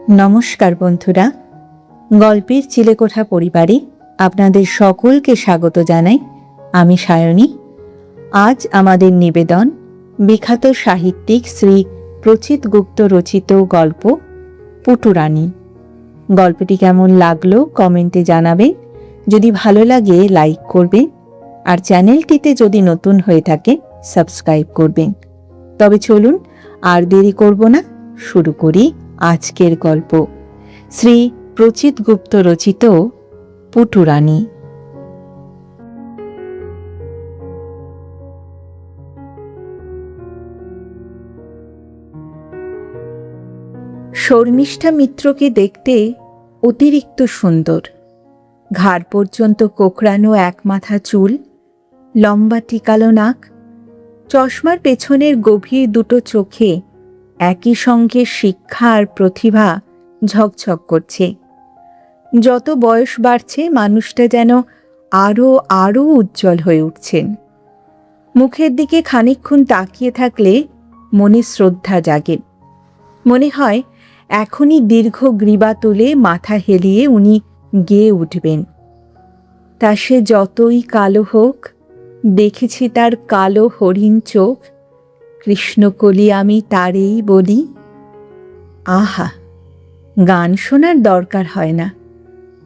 নমস্কার বন্ধুরা, গল্পের চিলেকোঠা পরিবারে আপনাদের সকলকে স্বাগত জানাই। আমি সায়নী। আজ আমাদের নিবেদন বিখ্যাত সাহিত্যিক শ্রী প্রচিত গুপ্ত রচিত গল্প পুটুরানী। গল্পটি কেমন লাগলো কমেন্টে জানাবেন। যদি ভালো লাগে লাইক করবেন, আর চ্যানেলটিতে যদি নতুন হয়ে থাকে সাবস্ক্রাইব করবেন। তবে চলুন আর দেরি করব না, শুরু করি আজকের গল্প, শ্রী প্রচিত গুপ্ত রচিত পুটুরানী। শর্মিষ্ঠা মিত্রকে দেখতে অতিরিক্ত সুন্দর। ঘাড় পর্যন্ত কোঁকড়ানো এক মাথা চুল, লম্বা টিকালো নাক, চশমার পেছনের গভীর দুটো চোখে একই সঙ্গে শিক্ষা আর প্রতিভা ঝকঝক করছে। যত বয়স বাড়ছে মানুষটা যেন আরও আরও উজ্জ্বল হয়ে উঠছেন। মুখের দিকে খানিকক্ষণ তাকিয়ে থাকলে মনে শ্রদ্ধা জাগে। মনে হয় এখনই দীর্ঘ গ্রীবা তুলে মাথা হেলিয়ে উনি গেয়ে উঠবেন। তা সে যতই কালো হোক, দেখেছি তার কালো হরিণ চোখ, কৃষ্ণকলি আমি তারেই বলি। আহা, গান শোনার দরকার হয় না,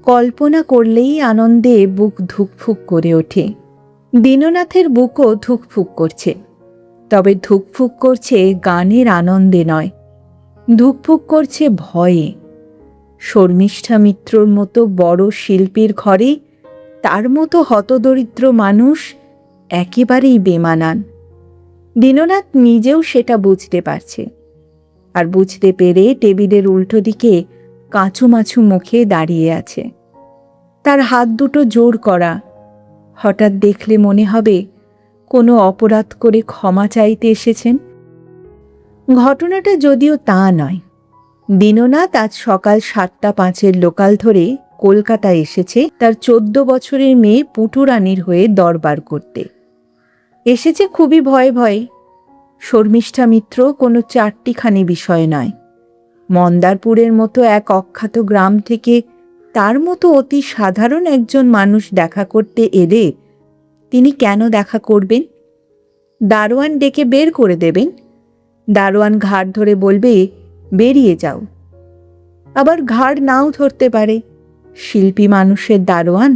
কল্পনা করলেই আনন্দে বুক ধুকফুক করে ওঠে। দীননাথের বুকও ধুকফুক করছে, তবে ধুকফুক করছে গানের আনন্দে নয়, ধুকফুক করছে ভয়ে। শর্মিষ্ঠা মিত্রর মতো বড় শিল্পীর ঘরে তার মতো হতদরিদ্র মানুষ একেবারেই বেমানান। দীননাথ নিজেও সেটা বুঝতে পারছে, আর বুঝতে পেরে টেবিলের উল্টো দিকে কাঁচুমাচু মুখে দাঁড়িয়ে আছে। তার হাত দুটো জোর করা। হঠাৎ দেখলে মনে হবে কোনো অপরাধ করে ক্ষমা চাইতে এসেছেন। ঘটনাটা যদিও তা নয়। দীননাথ আজ সকাল 7:05 লোকাল ধরে কলকাতায় এসেছে তার 14 বছরের মেয়ে পুটুরানীর হয়ে দরবার করতে। এসেছে খুবই ভয়ে ভয়ে। শর্মিষ্ঠা মিত্র কোনো চারটিখানি বিষয় নয়। মন্দারপুরের মতো এক অখ্যাত গ্রাম থেকে তার মতো অতি সাধারণ একজন মানুষ দেখা করতে এলে তিনি কেন দেখা করবেন? দারোয়ান ডেকে বের করে দেবেন। দারোয়ান ঘাড় ধরে বলবে, বেরিয়ে যাও। আবার ঘাড় নাও ধরতে পারে। শিল্পী মানুষের দারোয়ান,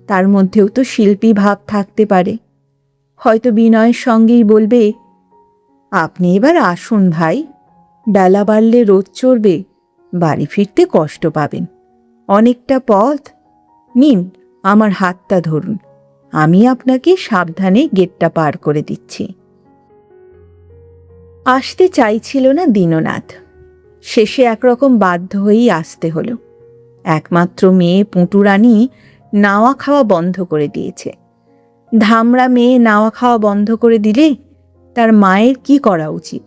তার মধ্যেও তো শিল্পী ভাব থাকতে পারে। হয়তো বিনয়ের সঙ্গেই বলবে, আপনি এবার আসুন ভাই, বেলা বাড়লে রোদ চড়বে, বাড়ি ফিরতে কষ্ট পাবেন, অনেকটা পথ। নিন, আমার হাতটা ধরুন, আমি আপনাকে সাবধানে গেটটা পার করে দিচ্ছি। আসতে চাইছিল না দীননাথ, শেষে একরকম বাধ্য হয়েই আসতে হলো। একমাত্র মেয়ে পুটুরানী নাওয়া খাওয়া বন্ধ করে দিয়েছে। ধামড়া মেয়ে নাওয়া খাওয়া বন্ধ করে দিলে তার মায়ের কি করা উচিত?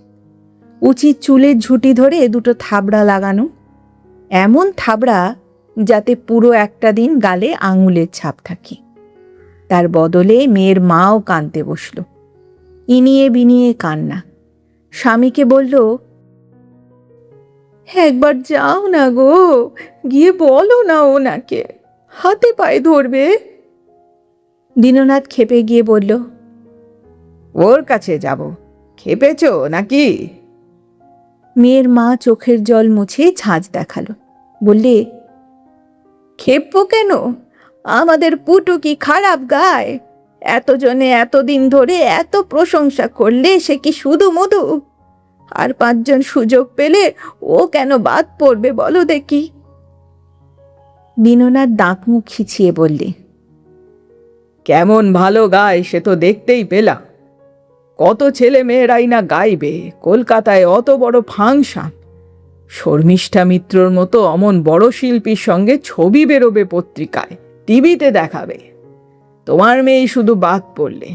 উচিত চুলের ঝুঁটি ধরে দুটো থাবড়া লাগানো, এমন থাবড়া যাতে পুরো একটা দিন গালে আঙুলের ছাপ থাকে। তার বদলে মেয়ের মাও কাঁদতে বসল, ইনিয়ে বিনিয়ে কান্না। স্বামীকে বলল, একবার যাও না গো, গিয়ে বলো না ওনাকে, হাতে পায়ে ধরবে। দীননাথ খেপে গিয়ে বলল, ওর কাছে যাব, খেপেছ নাকি? মেয়ের মা চোখের জল মুছে ঝাঁজ দেখালো, বললে, খেপবো কেন? আমাদের পুটু কি খারাপ গায়? এতজনে এতদিন ধরে এত প্রশংসা করলে সে কি শুধু মধু? আর 5 জন সুযোগ পেলে ও কেন বাদ পড়বে বলো দেখি? দীননাথ দাঁত মুখ খিচিয়ে বললে, কেমন ভালো গায় সে তো দেখতেই পেলাম। কত ছেলে মেয়েরাই না গাইবে, কলকাতায় অত বড় ফাংশন। শর্মিষ্ঠা মিত্রর মতো অমন বড় শিল্পীর সঙ্গে ছবি বেরোবে পত্রিকায়, টিভিতে দেখাবে। তোমার মেয়ে শুধু বাদ পড়লে।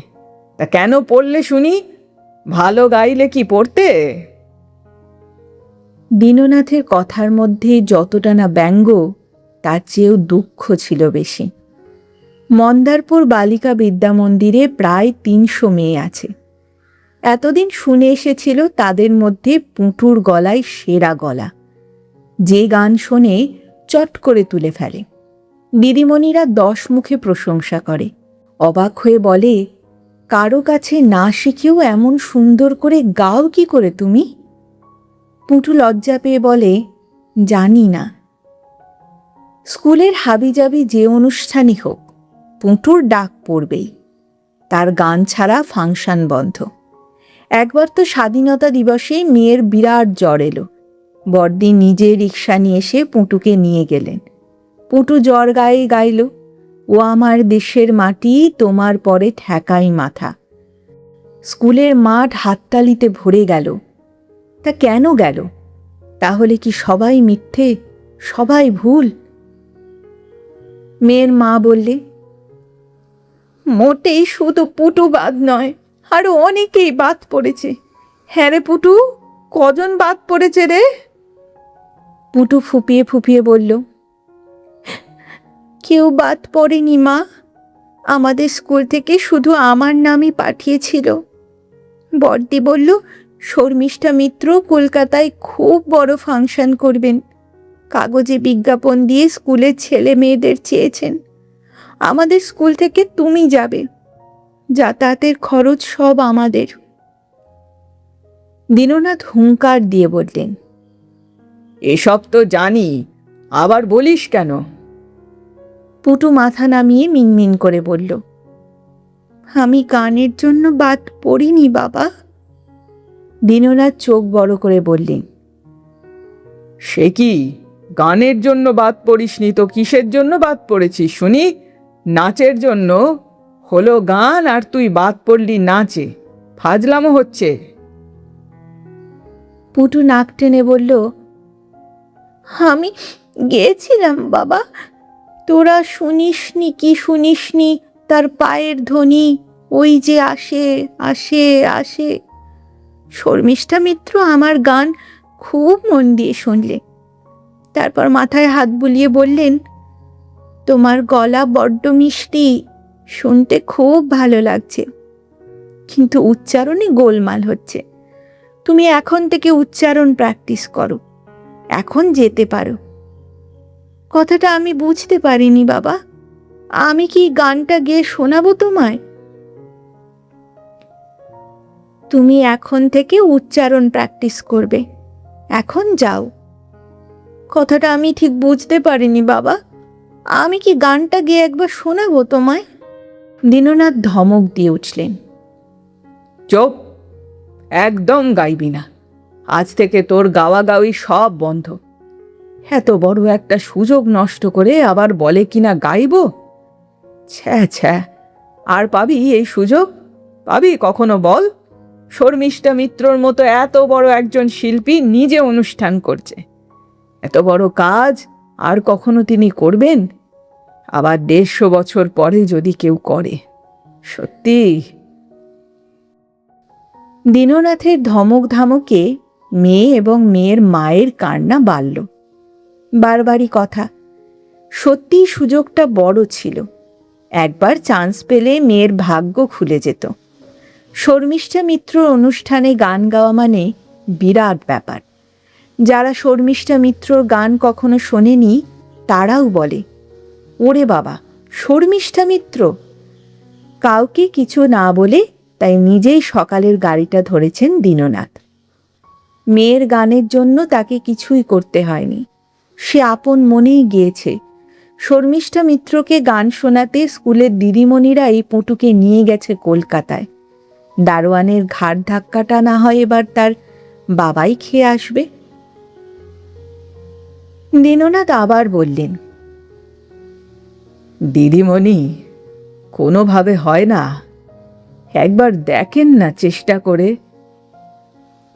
তা কেন পড়লে শুনি? ভালো গাইলে কি পড়তে? দীননাথের কথার মধ্যে যতটা না ব্যঙ্গ, তার চেয়েও দুঃখ ছিল বেশি। মন্দারপুর বালিকা বিদ্যা মন্দিরে প্রায় 300 মেয়ে আছে। এতদিন শুনে এসেছিল তাদের মধ্যে পুঁটুর গলায় সেরা গলা। যে গান শোনে চট করে তুলে ফেলে। দিদিমণিরা 10 মুখে প্রশংসা করে, অবাক হয়ে বলে, কারো কাছে না শিখেও এমন সুন্দর করে গাও কি করে তুমি? পুটু লজ্জা পেয়ে বলে, জানি না। স্কুলের হাবিজাবি যে অনুষ্ঠানই হোক, পুটুর ডাক পড়বেই। তার গান ছাড়া ফাংশন বন্ধ। একবার তো স্বাধীনতা দিবসে মেয়ের বিরাট জ্বর এলো। বড়দি নিজে রিক্সা নিয়ে এসে পুটুকে নিয়ে গেলেন। পুটু জ্বর গায়ে গাইল, ও আমার দেশের মাটি তোমার পরে ঠেকাই মাথা। স্কুলের মাঠ হাততালিতে ভরে গেল। তা কেন গেল? তাহলে কি সবাই মিথ্যে, সবাই ভুল? মেয়ের মা বললে, মোটেই শুধু পুটু বাদ নয়, আরো অনেকেই বাদ পড়েছে। হ্যাঁ রে পুটু, কজন বাদ পড়েছে রে? পুটু ফুপিয়ে ফুপিয়ে বলল, কেউ বাদ পড়েনি মা। আমাদের স্কুল থেকে শুধু আমার নামই পাঠিয়েছিল। বড়দি বলল, শর্মিষ্ঠা মিত্র কলকাতায় খুব বড় ফাংশন করবেন। কাগজে বিজ্ঞাপন দিয়ে স্কুলের ছেলে মেয়েদের চেয়েছেন। আমাদের স্কুল থেকে তুমি যাবে, যাতায়াতের খরচ সব আমাদের। দীননাথ হুঙ্কার দিয়ে বললেন, এসব তো জানি, আবার বলিস কেন? পুটু মাথা নামিয়ে মিনমিন করে বলল, আমি গানের জন্য বাদ পড়িনি বাবা। দীননাথ চোখ বড় করে বললেন, সে কি, গানের জন্য বাদ পড়িসনি তো কিসের জন্য বাদ পড়েছিস শুনি? নাচের জন্য? হলো গান আর তুই বাদ পড়লি নাচে? ফাজলামো হচ্ছে। পুটু নাক টেনে বলল, আমি গেছিলাম বাবা। তোরা শুনিসনি কি শুনিসনি তার পায়ের ধ্বনি, ওই যে আসে আসে আসে। শর্মিষ্ঠা মিত্র আমার গান খুব মন দিয়ে শুনলে। তারপর মাথায় হাত বুলিয়ে বললেন, তোমার গলা বড্ড মিষ্টি, শুনতে খুব ভালো লাগছে, কিন্তু উচ্চারণে গোলমাল হচ্ছে। তুমি এখন থেকে উচ্চারণ প্র্যাকটিস করো, এখন যেতে পারো। কথাটা আমি বুঝতে পারিনি বাবা। আমি কি গানটা গেয়ে শোনাবো তোমায়? তুমি এখন থেকে উচ্চারণ প্র্যাকটিস করবে, এখন যাও। কথাটা আমি ঠিক বুঝতে পারিনি বাবা। আমি কি গানটা গেয়ে একবার শোনাবো তোমায়? দীননাথ ধমক দিয়ে উঠলেন, চুপ, একদম গাইবি না। আজ থেকে তোর গাওয়া গাওয়ি সব বন্ধ। এত বড় একটা সুযোগ নষ্ট করে আবার বলে কিনা গাইবো? ছ্যা ছ্যা, আর পাবি এই সুযোগ? পাবি কখনো বল? শর্মিষ্ঠা মিত্রর মতো এত বড় একজন শিল্পী নিজে অনুষ্ঠান করছে, এত বড় কাজ আর কখনো তিনি করবেন? আবার 150 বছর পরে যদি কেউ করে, সত্যি। দীননাথের ধমক ধামকে মেয়ে এবং মেয়ের মায়ের কান্না বাড়ল। বারবারই কথা, সত্যিই সুযোগটা বড় ছিল। একবার চান্স পেলে মেয়ের ভাগ্য খুলে যেত। শর্মিষ্ঠা মিত্র অনুষ্ঠানে গান গাওয়া মানে বিরাট ব্যাপার। যারা শর্মিষ্ঠা মিত্রর গান কখনো শোনেনি তারাও বলে, ওরে বাবা, শর্মিষ্ঠা মিত্র! কাউকে কিছু না বলে তাই নিজেই সকালের গাড়িটা ধরেছেন দীননাথ। মেয়ের গানের জন্য তাকে কিছুই করতে হয়নি, সে আপন মনেই গিয়েছে। শর্মিষ্ঠা মিত্রকে গান শোনাতে স্কুলের দিদিমণিরাই পুটুকে নিয়ে গেছে কলকাতায়। দারোয়ানের ঘাড় ধাক্কাটা না হয় এবার তার বাবাই খেয়ে আসবে। দীননাথ আবার বললেন, দিদিমণি, কোনোভাবে হয় না? একবার দেখেন না চেষ্টা করে।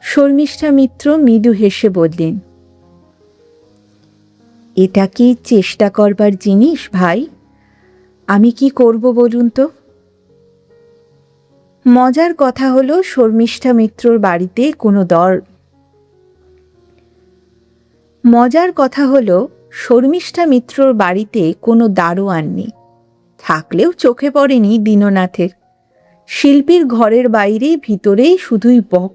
শর্মিষ্ঠা মিত্র মৃদু হেসে বললেন, এটা কি চেষ্টা করবার জিনিস ভাই? আমি কি করব বলুন তো? মজার কথা হলো শর্মিষ্ঠা মিত্রর বাড়িতে কোনো দারোয়ান নেই। থাকলেও চোখে পড়েনি দীননাথের। শিল্পীর ঘরের বাইরে ভিতরেই শুধুই বক।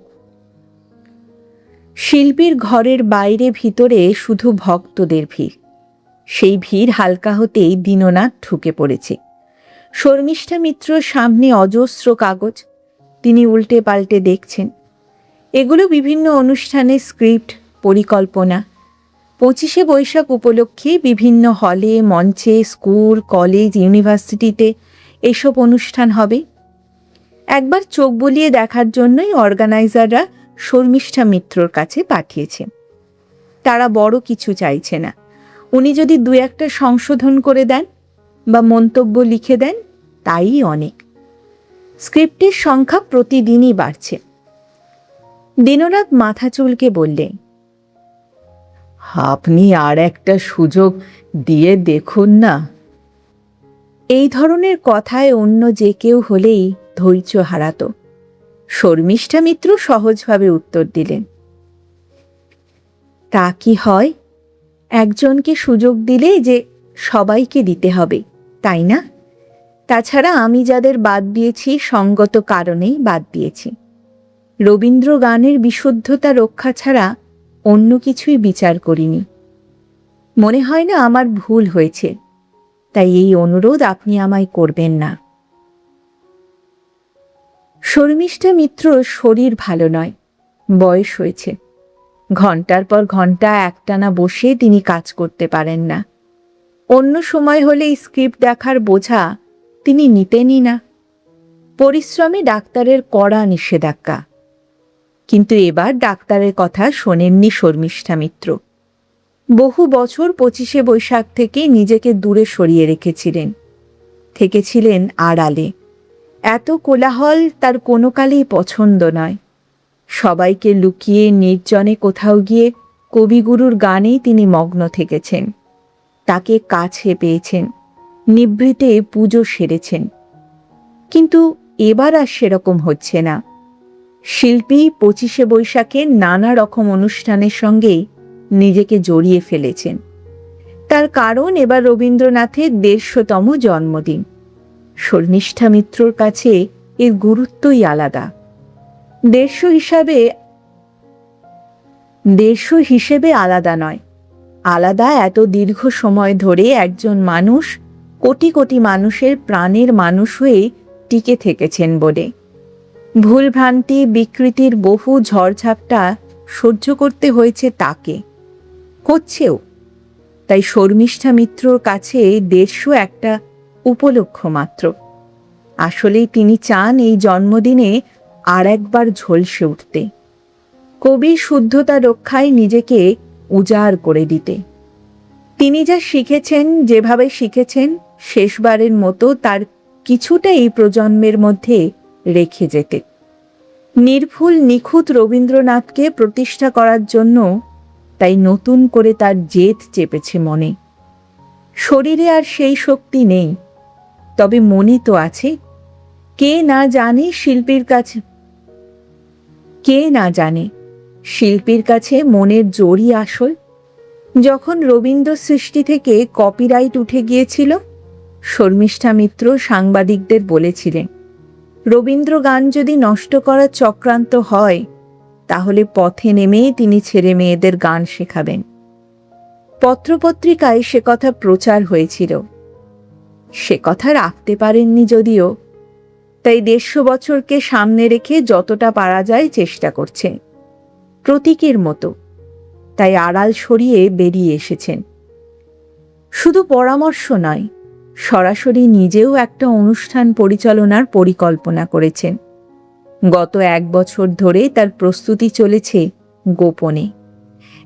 শিল্পীর ঘরের বাইরে ভিতরে শুধু ভক্তদের ভিড়। সেই ভিড় হালকা হতেই দীননাথ ঢুকে পড়েছে। শর্মিষ্ঠা মিত্র সামনে অজস্র কাগজ, তিনি উল্টে পাল্টে দেখছেন। এগুলো বিভিন্ন অনুষ্ঠানের স্ক্রিপ্ট, পরিকল্পনা। 25শে বৈশাখ উপলক্ষে বিভিন্ন হলে, মঞ্চে, স্কুল, কলেজ, ইউনিভার্সিটিতে এসব অনুষ্ঠান হবে। একবার চোখ বুলিয়ে দেখার জন্যই অর্গানাইজাররা শর্মিষ্ঠা মিত্রর কাছে পাঠিয়েছে। তারা বড় কিছু চাইছে না, উনি যদি দু একটা সংশোধন করে দেন বা মন্তব্য লিখে দেন তাই অনেক। স্ক্রিপ্টের সংখ্যা প্রতিদিনই বাড়ছে। দীননাথ মাথা চুলকে বললেন, আপনি আর একটা সুযোগ দিয়ে দেখুন না। এই ধরনের কথায় অন্য যে কেউ হলেই ধৈর্য হারাতো। শর্মিষ্ঠা মিত্র সহজভাবে উত্তর দিলেন, তা কি হয়? একজনকে সুযোগ দিলে যে সবাইকে দিতে হবে, তাই না? তাছাড়া আমি যাদের বাদ দিয়েছি সঙ্গত কারণেই বাদ দিয়েছি। রবীন্দ্র গানের বিশুদ্ধতা রক্ষা ছাড়া অন্য কিছুই বিচার করিনি। মনে হয় না আমার ভুল হয়েছে, তাই এই অনুরোধ আপনি আমায় করবেন না। শর্মিষ্ঠা মিত্রর শরীর ভালো নয়, বয়স হয়েছে। ঘন্টার পর ঘন্টা একটানা বসে তিনি কাজ করতে পারেন না। অন্য সময় হলে স্ক্রিপ্ট দেখার বোঝা তিনি নিতেনই না। পরিশ্রমে ডাক্তারের কড়া নিষেধাজ্ঞা। কিন্তু এবার ডাক্তারের কথা শোনেননি শর্মিষ্ঠা মিত্র। বহু বছর 25শে বৈশাখ থেকে নিজেকে দূরে সরিয়ে রেখেছিলেন, থেকেছিলেন আড়ালে। এত কোলাহল তার কোনো কালেই পছন্দ নয়। সবাইকে লুকিয়ে নির্জনে কোথাও গিয়ে কবিগুরুর গানেই তিনি মগ্ন থেকেছেন। তাকে কাছে পেয়েছেন, নিভৃতে পুজো সেরেছেন। কিন্তু এবার আর সেরকম হচ্ছে না। শিল্পী 25শে বৈশাখের নানা রকম অনুষ্ঠানের সঙ্গেই নিজেকে জড়িয়ে ফেলেছেন। তার কারণ এবার রবীন্দ্রনাথের 150তম জন্মদিন। শর্মিষ্ঠা মিত্রর কাছে এর গুরুত্বই আলাদা। 150 হিসেবে আলাদা নয়, আলাদা এত দীর্ঘ সময় ধরে একজন মানুষ কোটি কোটি মানুষের প্রাণের মানুষ হয়ে টিকে থেকেছেন বলে। ভুলভ্রান্তি, বিকৃতির বহু ঝড়ঝাপটা সহ্য করতে হয়েছে তাকে, হচ্ছেও। তাই শর্মিষ্ঠা মিত্রর কাছে 150 একটা উপলক্ষ মাত্র। আসলেই তিনি চান এই জন্মদিনে আর একবার ঝলসে উঠতে, কবির শুদ্ধতা রক্ষায় নিজেকে উজাড় করে দিতে। তিনি যা শিখেছেন, যেভাবে শিখেছেন, শেষবারের মতো তার কিছুটা এই প্রজন্মের মধ্যে রেখে যেতে। নির্ভুল নিখুঁত রবীন্দ্রনাথকে প্রতিষ্ঠা করার জন্য তাই নতুন করে তার জেদ চেপেছে মনে। শরীরে আর সেই শক্তি নেই, তবে মনে তো আছে। কে না জানে শিল্পীর কাছে মনের জোরই আসল। যখন রবীন্দ্র সৃষ্টি থেকে কপিরাইট উঠে গিয়েছিল, শর্মিষ্ঠা মিত্র সাংবাদিকদের বলেছিলেন, রবীন্দ্র গান যদি নষ্ট করার চক্রান্ত হয় তাহলে পথে নেমে তিনি ছেলে মেয়েদের গান শেখাবেন। পত্রপত্রিকায় সে কথা প্রচার হয়েছিল। সে কথা রাখতে পারেননি যদিও, তাই 150 বছরকে সামনে রেখে যতটা পারা যায় চেষ্টা করছেন, প্রতীকের মতো। তাই আড়াল সরিয়ে বেরিয়ে এসেছেন। শুধু পরামর্শ নয়, সরাসরি নিজেও একটা অনুষ্ঠান পরিচালনার পরিকল্পনা করেছেন। গত 1 বছর ধরে তার প্রস্তুতি চলেছে গোপনে।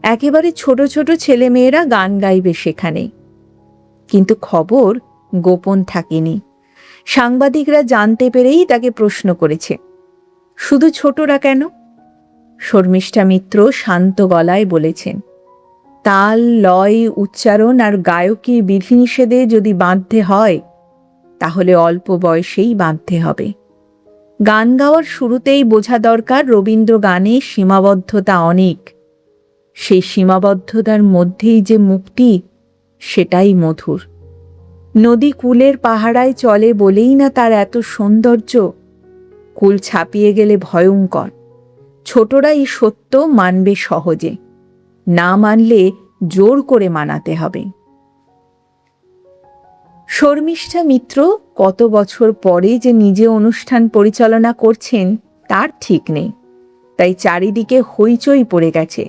একেবারে ছোট ছোট ছেলেমেয়েরা গান গাইবে সেখানে। কিন্তু খবর গোপন থাকেনি। সাংবাদিকরা জানতে পেরেই তাকে প্রশ্ন করেছে, শুধু ছোটরা কেন? শর্মিষ্ঠা মিত্র শান্ত গলায় বলেছেন, তাল, লয়, উচ্চারণ আর গায়কী বিধিনিষেধে যদি বাঁধতে হয় তাহলে অল্প বয়সেই বাঁধতে হবে। গান গাওয়ার শুরুতেই বোঝা দরকার রবীন্দ্র গানে সীমাবদ্ধতা অনেক। সেই সীমাবদ্ধতার মধ্যেই যে মুক্তি, সেটাই মধুর। নদী কূলের পাহারায় চলে বলেই না তার এত সৌন্দর্য। কূল ছাপিয়ে গেলে ভয়ঙ্কর। ছোটরা এই সত্য মানবে সহজে, না মানলে জোর করে মানাতে হবে। শর্মিষ্ঠা মিত্র কত বছর পরে যে নিজে অনুষ্ঠান পরিচালনা করছেন তার ঠিক নেই, তাই চারিদিকে হইচই পড়ে গেছে।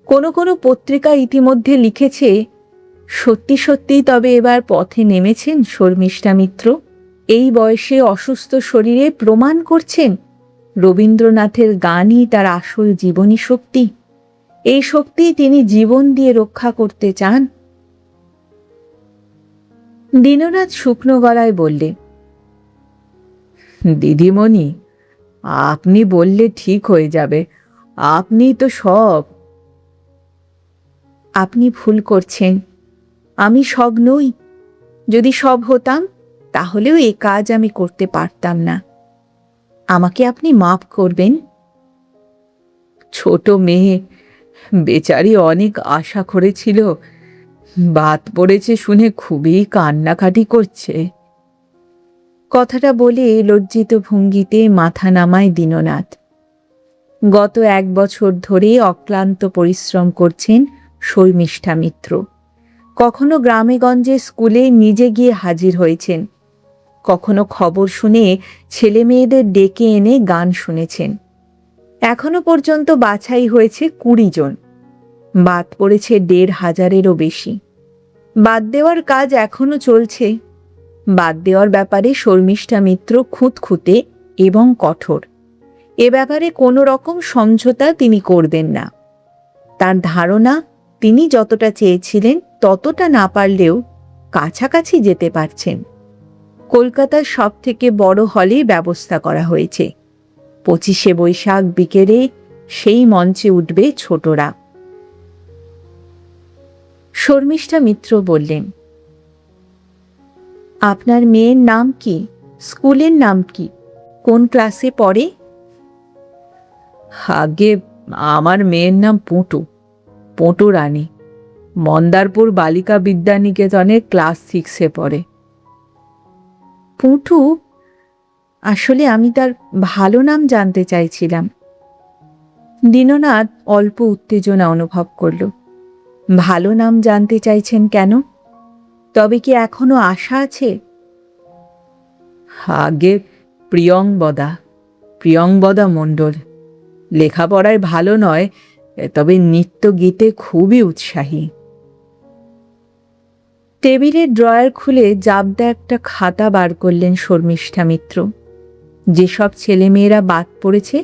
কোনো কোনো পত্রিকা ইতিমধ্যে লিখেছে, সত্যি সত্যি তবে এবার পথে নেমেছেন শর্মিষ্ঠা মিত্র। এই বয়সে অসুস্থ শরীরে প্রমাণ করছেন রবীন্দ্রনাথের গানই তার আসল জীবনী শক্তি। এই শক্তি তিনি জীবন দিয়ে রক্ষা করতে চান। দীননাথ শুকনো গলায় বললে, দিদিমণি, আপনি বললে ঠিক হয়ে যাবে, আপনি তো সব। আপনি ভুল করছেন, আমি সব নই। যদি সব হতাম তাহলেও এ কাজ আমি করতে পারতাম না। আমাকে আপনি মাফ করবেন। ছোট মেয়ে বেচারি অনেক আশা করেছিল, বাদ পড়েছে শুনে খুবই কান্নাকাটি করছে। কথাটা বলে লজ্জিত ভঙ্গিতে মাথা নামায় দীননাথ। গত 1 বছর ধরে অক্লান্ত পরিশ্রম করছেন শর্মিষ্ঠা মিত্র। কখনো গ্রামে গঞ্জে স্কুলে নিজে গিয়ে হাজির হয়েছেন, কখনো খবর শুনে ছেলে মেয়েদের ডেকে এনে গান শুনেছেন। এখনো পর্যন্ত বাছাই হয়েছে 20 জন, বাদ পড়েছে 1500-এরও বেশি। বাদ দেওয়ার কাজ এখনো চলছে। বাদ দেওয়ার ব্যাপারে শর্মিষ্ঠা মিত্র খুঁতখুঁতে এবং কঠোর। এ ব্যাপারে কোনো রকম সমঝোতা তিনি করবেন না। তার ধারণা, তিনি যতটা চেয়েছিলেন ততটা না পারলেও কাছাকাছি যেতে পারছেন। কলকাতার সবথেকে বড় হলে ব্যবস্থা করা হয়েছে। 25শে বৈশাখ বিকেলে সেই মঞ্চে উঠবে ছোটরা। শর্মিষ্ঠা মিত্র বললেন, আপনার মেয়ের নাম কি? স্কুলের নাম কি? কোন ক্লাসে পড়ে? আগে আমার মেয়ের নাম পুটু, পুটু রানী। মন্দারপুর বালিকা বিদ্যানিকেতনে ক্লাস 6-এ পড়ে। পুটু? আসলে আমি তার ভালো নাম জানতে চাইছিলাম। দীননাথ অল্প উত্তেজনা অনুভব করল। ভালো নাম জানতে চাইছেন কেন? তবে কি এখনো আশা আছে? আগে প্রিয়ংবদা, প্রিয়ংবদা মণ্ডল। লেখাপড়ায় ভালো নয়, তবে নৃত্য গীতে খুবই উৎসাহী। টেবিলের ড্রয়ার খুলে জাবদা একটা খাতা বার করলেন শর্মিষ্ঠা মিত্র। যেসব ছেলেমেয়েরা বাদ পড়েছে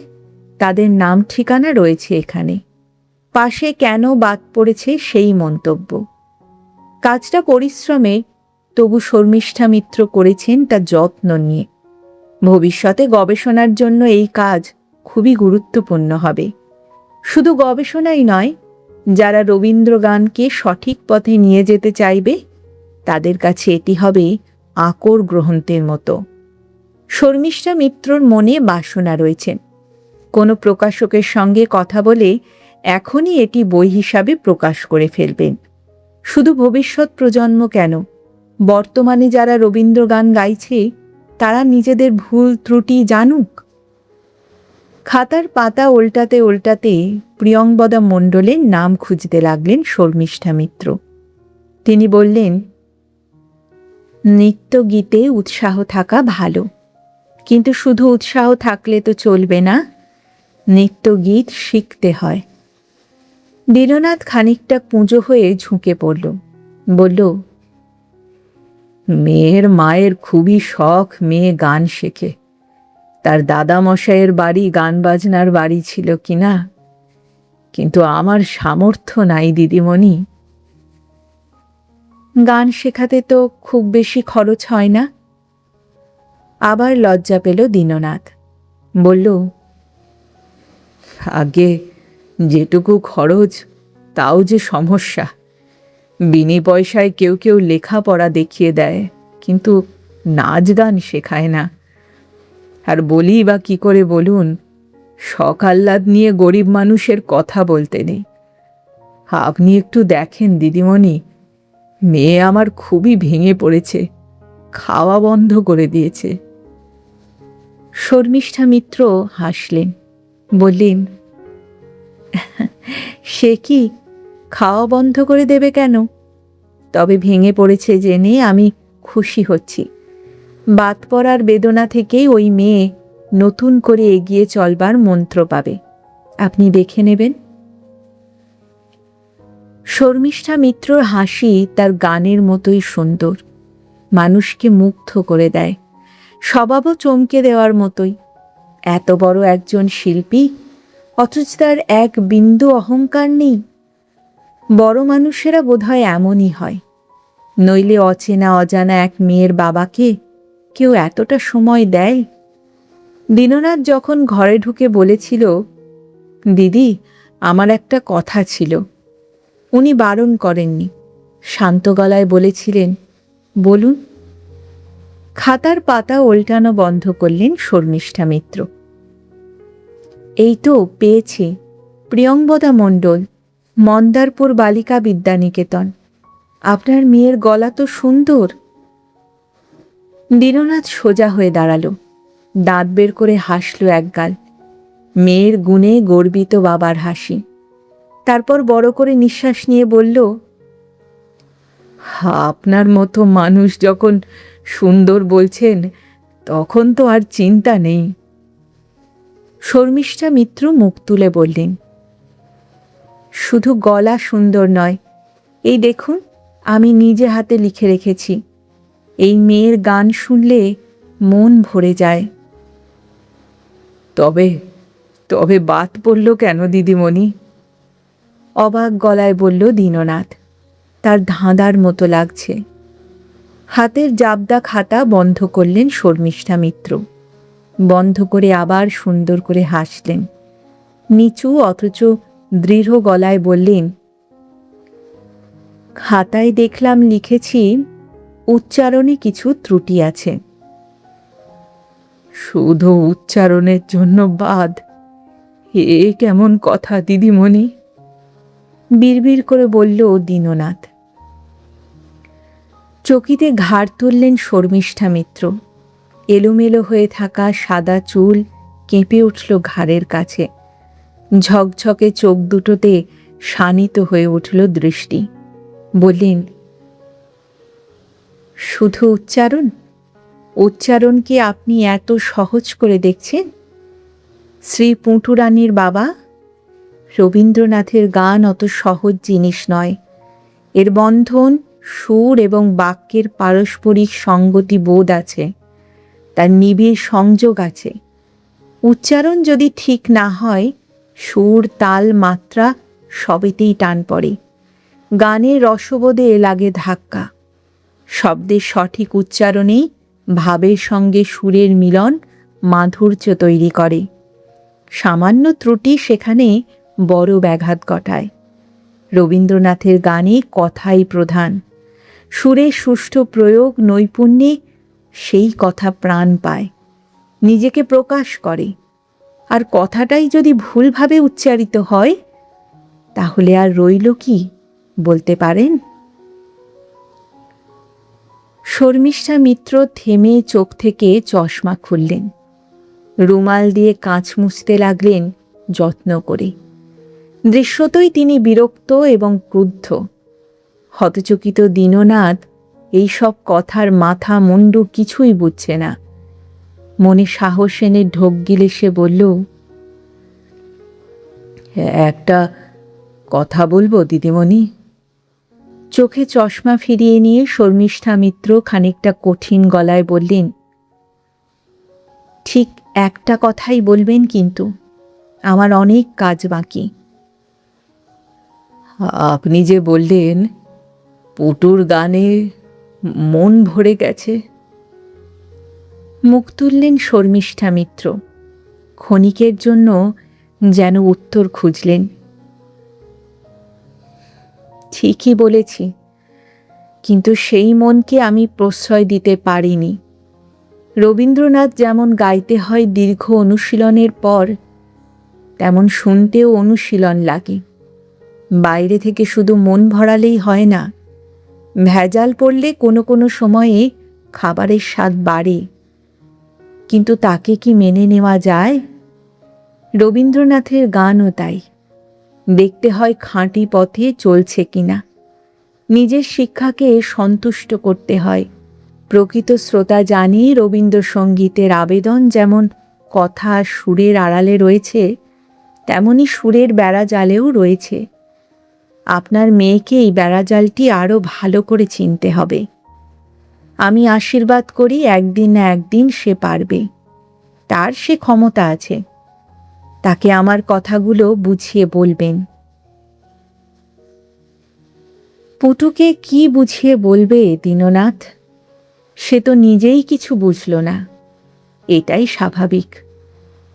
তাদের নাম ঠিকানা রয়েছে এখানে। পাশে কেন বাদ পড়েছে সেই মন্তব্য। কাজটা পরিশ্রমে, তবু শর্মিষ্ঠা মিত্র করেছেন তা যত্ন নিয়ে। ভবিষ্যতে গবেষণার জন্য এই কাজ খুবই গুরুত্বপূর্ণ হবে। শুধু গবেষণাই নয়, যারা রবীন্দ্র গানকে সঠিক পথে নিয়ে যেতে চাইবে তাদের কাছে এটি হবে আকর গ্রন্থের মতো। শর্মিষ্ঠা মিত্রর মনে বাসনা রয়েছে। কোনো প্রকাশকের সঙ্গে কথা বলে এখনই এটি বই হিসাবে প্রকাশ করে ফেলবেন। শুধু ভবিষ্যৎ প্রজন্ম কেন, বর্তমানে যারা রবীন্দ্র গান গাইছে তারা নিজেদের ভুল ত্রুটি জানুক। খাতার পাতা উল্টাতে উল্টাতে প্রিয়ংবদা মণ্ডলের নাম খুঁজতে লাগলেন শর্মিষ্ঠা মিত্র। তিনি বললেন, নৃত্য গীতে উৎসাহ থাকা ভালো, কিন্তু শুধু উৎসাহ থাকলে তো চলবে না, নৃত্য গীত শিখতে হয়। দীননাথ খানিকটা পুঁজো হয়ে ঝুঁকে পড়ল, বলল, মেয়ের মায়ের খুবই শখ মেয়ে গান শেখে। তার দাদামশাইয়ের বাড়ি গান বাজনার বাড়ি ছিল কিনা, কিন্তু আমার সামর্থ্য নাই দিদিমণি। গান শেখাতে তো খুব বেশি খরচ হয় না। আবার লজ্জা পেল দীননাথ। বলল, আগে যেটুকু খরচ তাও যে সমস্যা। বিনি পয়সায় কেউ কেউ লেখাপড়া দেখিয়ে দেয়, কিন্তু নাচ গান শেখায় না। আর বলি বা কি করে বলুন, শখ আহ্লাদ নিয়ে গরিব মানুষের কথা বলতে নেই। আপনি একটু দেখেন দিদিমণি, মেয়ে আমার খুবই ভেঙে পড়েছে, খাওয়া বন্ধ করে দিয়েছে। শর্মিষ্ঠা মিত্র হাসলেন, বললেন, সে কি, খাওয়া বন্ধ করে দেবে কেন? তবে ভেঙে পড়েছে জেনে আমি খুশি হচ্ছি। বাদ পড়ার বেদনা থেকেই ওই মেয়ে নতুন করে এগিয়ে চলবার মন্ত্র পাবে। আপনি দেখে নেবেন। শর্মিষ্ঠা মিত্রর হাসি তার গানের মতোই সুন্দর, মানুষকে মুগ্ধ করে দেয়, স্বভাবও চমকে দেওয়ার মতোই। এত বড় একজন শিল্পী, অথচ তার এক বিন্দু অহংকার নেই। বড় মানুষেরা বোধহয় এমনই হয়, নইলে অচেনা অজানা এক মেয়ের বাবাকে কেউ এতটা সময় দেয়? দীননাথ যখন ঘরে ঢুকে বলেছিল, দিদি আমার একটা কথা ছিল, উনি বারণ করেননি, শান্ত গলায় বলেছিলেন, বলুন। খাতার পাতা ওল্টানো বন্ধ করলেন শর্মিষ্ঠা মিত্র। এই তো পেয়েছি, প্রিয়ংবদা মণ্ডল, মন্দারপুর বালিকা বিদ্যানিকেতন। আপনার মেয়ের গলা তো সুন্দর। দীননাথ সোজা হয়ে দাঁড়ালো, দাঁত বের করে হাসল একগাল। মেয়ের গুণে গর্বিত বাবার হাসি। তারপর বড় করে নিঃশ্বাস নিয়ে বলল, আপনার মতো মানুষ যখন সুন্দর বলছেন, তখন তো আর চিন্তা নেই। শর্মিষ্ঠা মিত্র মুখ তুলে বললেন, শুধু গলা সুন্দর নয়, এই দেখুন আমি নিজে হাতে লিখে রেখেছি। এই মেয়ের গান শুনলে মন ভরে যায়। তবে তবে বাদ পড়ল কেন দিদিমণি? অবাক গলায় বলল দীননাথ। তার ধাঁধার মতো লাগছে। হাতের জাবদা খাতা বন্ধ করলেন শর্মিষ্ঠা মিত্র। বন্ধ করে আবার সুন্দর করে হাসলেন। নিচু অথচ দৃঢ় গলায় বললেন, খাতায় দেখলাম লিখেছি উচ্চারণে কিছু ত্রুটি আছে। শুধু উচ্চারণের জন্য বাদ? এ কেমন কথা দিদিমণি? বিড়বিড় করে বলল দীননাথ। চকিতে ঘাড় তুললেন শর্মিষ্ঠা মিত্র। এলোমেলো হয়ে থাকা সাদা চুল কেঁপে উঠল ঘাড়ের কাছে। ঝকঝকে চোখ দুটোতে শানিত হয়ে উঠল দৃষ্টি। বললেন, শুধু উচ্চারণ? উচ্চারণ কি আপনি এত সহজ করে দেখছেন? শ্রী পুঁটুরানীর বাবা, রবীন্দ্রনাথের গান অত সহজ জিনিস নয়। এর বন্ধন, সুর এবং বাক্যের পারস্পরিক সঙ্গতি বোধ আছে, তার নিবিড় সংযোগ আছে। উচ্চারণ যদি ঠিক না হয়, সুর, তাল, মাত্রা সবেতেই টান পড়ে। গানের রসবোধে লাগে ধাক্কা। শব্দের সঠিক উচ্চারণেই ভাবের সঙ্গে সুরের মিলন মাধুর্য তৈরি করে। সামান্য ত্রুটি সেখানে বড় ব্যাঘাত ঘটায়। রবীন্দ্রনাথের গানে কথাই প্রধান। সুরের সুষ্ঠু প্রয়োগ, নৈপুণ্যে সেই কথা প্রাণ পায়, নিজেকে প্রকাশ করে। আর কথাটাই যদি ভুলভাবে উচ্চারিত হয়, তাহলে আর রইল কি বলতে পারেন? শর্মিষ্ঠা মিত্র থেমে চোখ থেকে চশমা খুললেন। রুমাল দিয়ে কাঁচ মুছতে লাগলেন যত্ন করে। দৃশ্যতই তিনি বিরক্ত এবং ক্রুদ্ধ। হতচকিত দীননাথ এইসব কথার মাথা মুন্ডু কিছুই বুঝছে না। মনে সাহস এনে ঢোক গিলে সে বলল, একটা কথা বলবো দিদিমণি? চোখে চশমা ফিরিয়ে নিয়ে শর্মিষ্ঠা মিত্র খানিকটা কঠিন গলায় বললেন, ঠিক একটা কথাই বলবেন, কিন্তু আমার অনেক কাজ বাকি। আপনি যে বললেন পুটুর গানে মন ভরে গেছে। মুখ তুললেন শর্মিষ্ঠা মিত্র। ক্ষণিকের জন্য যেন উত্তর খুঁজলেন। ঠিকই বলেছি, কিন্তু সেই মনকে আমি প্রশ্রয় দিতে পারিনি। রবীন্দ্রনাথ যেমন গাইতে হয় দীর্ঘ অনুশীলনের পর, তেমন শুনতেও অনুশীলন লাগে। বাইরে থেকে শুধু মন ভরালেই হয় না। ভেজাল পড়লে কোনো কোনো সময়ে খাবারের স্বাদ বাড়ে, কিন্তু তাকে কি মেনে নেওয়া যায়? রবীন্দ্রনাথের গানও তাই। দেখতে হয় খাঁটি পথে চলছে কিনা। নিজের শিক্ষাকে সন্তুষ্ট করতে হয়। প্রকৃত শ্রোতা জানি রবীন্দ্রসঙ্গীতের আবেদন যেমন কথা সুরের আড়ালে রয়েছে, তেমনি সুরের বেড়াজালেও রয়েছে। আপনার মেয়েকে এই বেড়াজালটি আরও ভালো করে চিনতে হবে। আমি আশীর্বাদ করি একদিন না একদিন সে পারবে। তার সে ক্ষমতা আছে। তাকে আমার কথাগুলো বুঝিয়ে বলবেন। পুটুকে কি বুঝিয়ে বলবে দীননাথ? সে তো নিজেই কিছু বুঝল না। এটাই স্বাভাবিক।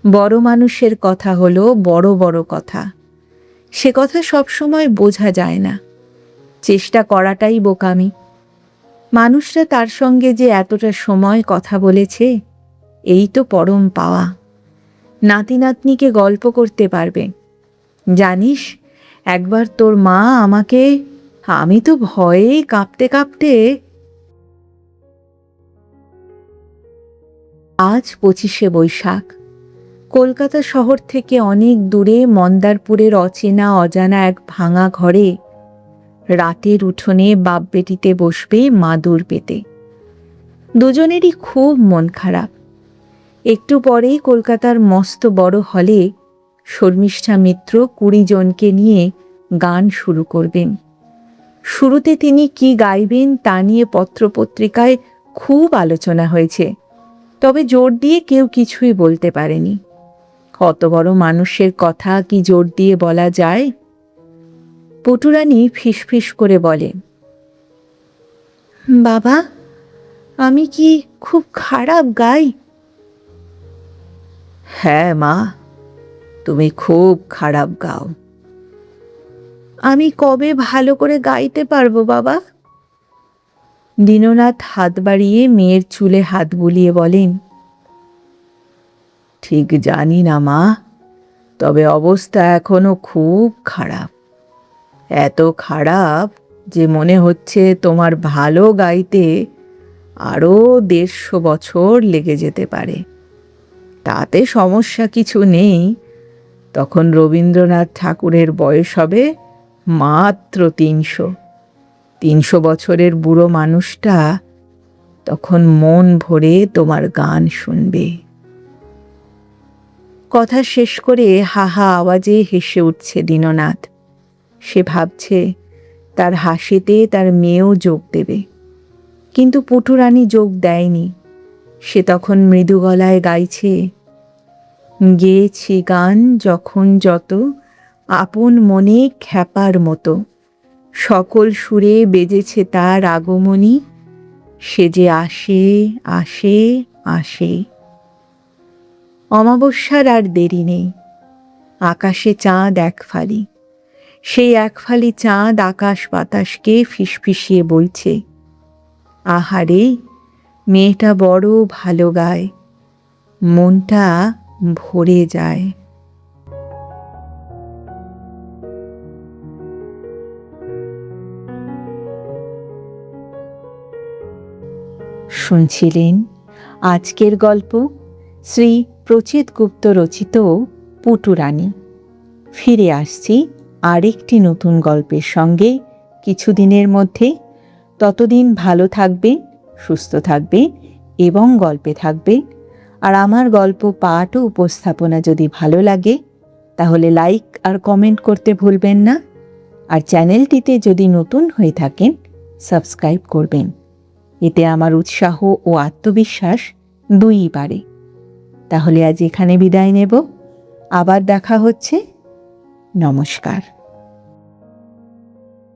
বড় মানুষের কথা হলো বড় বড় কথা। সে কথা সবসময় বোঝা যায় না। চেষ্টা করাটাই বোকামি। মানুষরা তার সঙ্গে যে এতটা সময় কথা বলেছে, এই তো পরম পাওয়া। নাতি নাতনিকে গল্প করতে পারবে। জানিস, একবার তোর মা আমাকে, আমি তো ভয়ে কাঁপতে কাঁপতে। আজ 25শে বৈশাখ। কলকাতা শহর থেকে অনেক দূরে মন্দারপুরের অচেনা অজানা এক ভাঙা ঘরে রাতের উঠোনে বাপ বেটিতে বসবে মাদুর পেতে। দুজনেরই খুব মন খারাপ। একটু পরেই কলকাতার মস্ত বড় হলে শর্মিষ্ঠা মিত্র 20 জনকে নিয়ে গান শুরু করবেন। শুরুতে তিনি কি গাইবেন তা নিয়ে পত্রপত্রিকায় খুব আলোচনা হয়েছে, তবে জোর দিয়ে কেউ কিছুই বলতে পারেনি। কত বড় মানুষের কথা কি জোর দিয়ে বলা যায়? পটুরানী ফিসফিস করে বলে, বাবা, আমি কি খুব খারাপ গাই? হ্যাঁ মা, তুমি খুব খারাপ গাও। আমি কবে ভালো করে গাইতে পারবো বাবা? দীননাথ হাত বাড়িয়ে মেয়ের চুলে হাত বুলিয়ে বলেন, ঠিক জানি না মা, তবে অবস্থা এখনো খুব খারাপ। এত খারাপ যে মনে হচ্ছে তোমার ভালো গাইতে আরও 150 বছর লেগে যেতে পারে। তাতে সমস্যা কিছু নেই। তখন রবীন্দ্রনাথ ঠাকুরের বয়স হবে মাত্র 300। 300 বছরের বুড়ো মানুষটা তখন মন ভরে তোমার গান শুনবে। কথা শেষ করে হাহা আওয়াজে হেসে উঠছে দীননাথ। সে ভাবছে তার হাসিতে তার মেয়েও যোগ দেবে, কিন্তু পটুরানী যোগ দেয়নি। সে তখন মৃদু গলায় গাইছে, গেয়েছি গান যখন যত আপন মনে খ্যাপার মতো, সকল সুরে বেজেছে তার আগমনী, সে যে আসে আসে আসে। অমাবস্যার আর দেরি নেই। আকাশে চাঁদ এক ফালি। সেই এক ফালি চাঁদ আকাশ বাতাসকে ফিসফিসিয়ে বলছে, আহারে, মেয়েটা বড় ভালো গায়, মনটা ভরে যায়। শুনছিলেন আজকের গল্প শ্রী প্রচিত গুপ্ত রচিত পুটুরানী। ফিরে আসছি আরেকটি নতুন গল্পের সঙ্গে কিছুদিনের মধ্যে। ততদিন ভালো থাকবেন, সুস্থ থাকবেন এবং গল্পে থাকবেন। আর আমার গল্প পাঠ ও উপস্থাপনা যদি ভালো লাগে তাহলে লাইক আর কমেন্ট করতে ভুলবেন না। আর চ্যানেলটিতে যদি নতুন হয়ে থাকেন সাবস্ক্রাইব করবেন। এতে আমার উৎসাহ ও আত্মবিশ্বাস দুইই বাড়ে। তাহলে আজ এখানে বিদায় নেব। আবার দেখা হচ্ছে। নমস্কার।